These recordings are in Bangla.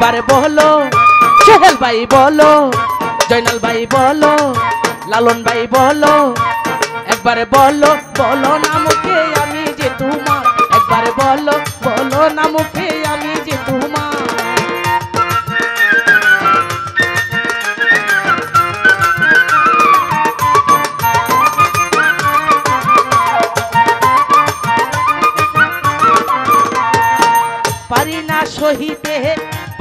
একবার বলো সোহেল ভাই বলো জয়নাল ভাই বলো লালন ভাই বলো একবার বলো বলো না মুখে আমি যে তোমার একবার বলো বলো না মুখে আমি যে তোমার পারি না সহিতে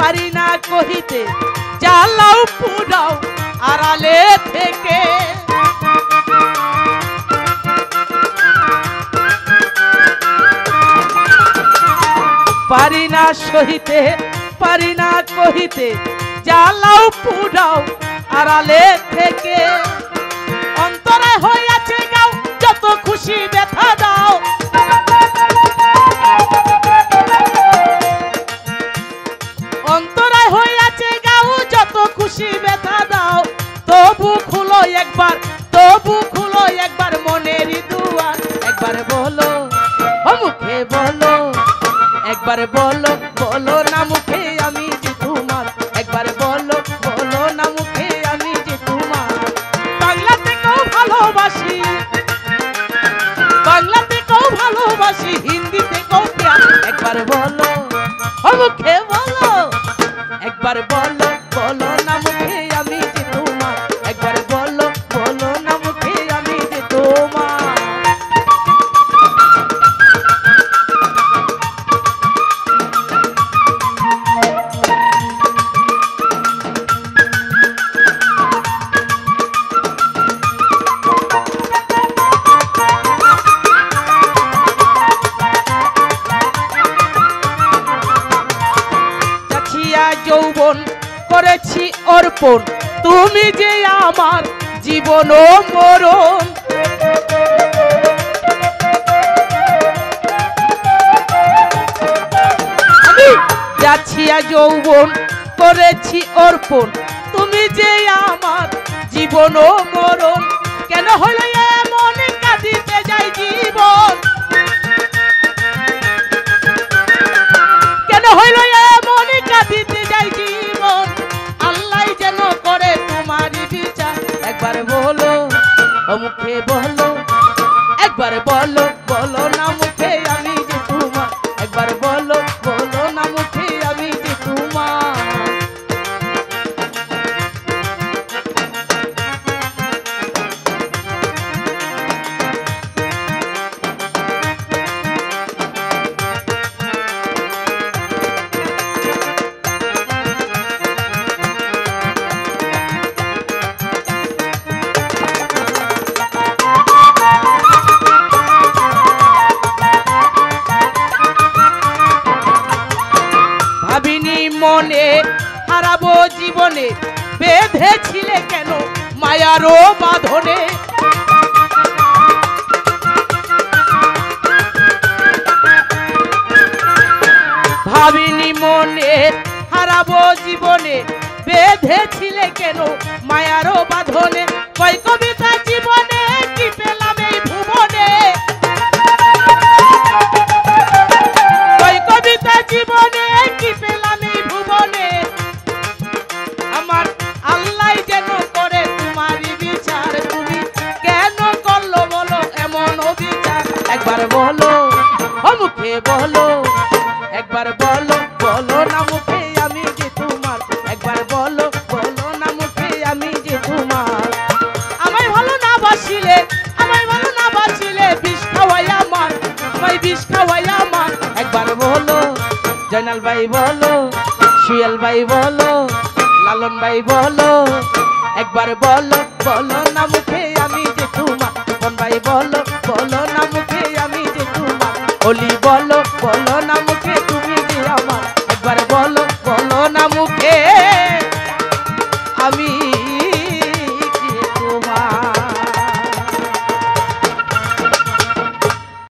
পারি না কহিতে জ্বালাও পুরাও আড়ালে থেকে পারি না সহিতে পারি না কহিতে জ্বালাও পুরাও আড়ালে থেকে অন্তরে হইয়াছে গাও যত খুশি ব্যথা দাও অন্তরে হইয়াছে গাও যত খুশি ব্যথা দাও তবু খুলো একবার মনের দুয়ার একবার বলো ও মুখে বলো একবার বলো বলো না মুখে আমি যে তোমার একবার বলো বলো না মুখে আমি যে তোমার বাংলা থেকেও ভালোবাসি হিন্দি থেকেও প্যার একবার বলো ও মুখে বলো একবার বলো বলো না মুখে আমি যে তোমার একবার বলো বলো না মুখে আমি যে তোমার যৌবন করেছি অর্পণ তুমি যে আমার জীবন ও মরণ আমি যাচ্ছিয়া যৌবন করেছি অর্পণ তুমি যে আমার জীবন ও মরণ কেন হইল এমন কাঁদিতে যাই জীবন কেন হইল এমন কাঁদিতে যাই জীবন আল্লাহ যেন করে তোমারই বিচার একবার বলো ও মুখে বলো একবার বলো বলো না মুখে আমি যে তোমার একবার বলো বলো না মুখে আমি যে তোমার মনে হারাবো জীবনে বেঁধেছিলে কেন মায়ারও বাঁধনে ভাবিনি মনে হারাবো জীবনে বেঁধেছিলে কেন মায়ারও বাঁধনে কই কবিতা জীবনে কি পেলাম এই ভুবনে কই কবিতা জীবনে কি পেলাম এই ভুবনে আমার আল্লাহ যেন করে তোমারই বিচার তুমি কেন করলো বলো এমন অবিচার একবার বলো ও মুখে বলো একবার বলো বলো না মুখে আমি যে তোমার একবার বলো বলো না মুখে আমি যে তোমার আমায় ভালো না বাসিলে বিষ খাওয়াই আমার আমায় বিষ খাওয়াই আমার একবার বলো জয়নাল ভাই বলো সোহেল ভাই বলো লালন ভাই বলো একবার বলো বলো না মুখে আমি যে তোমার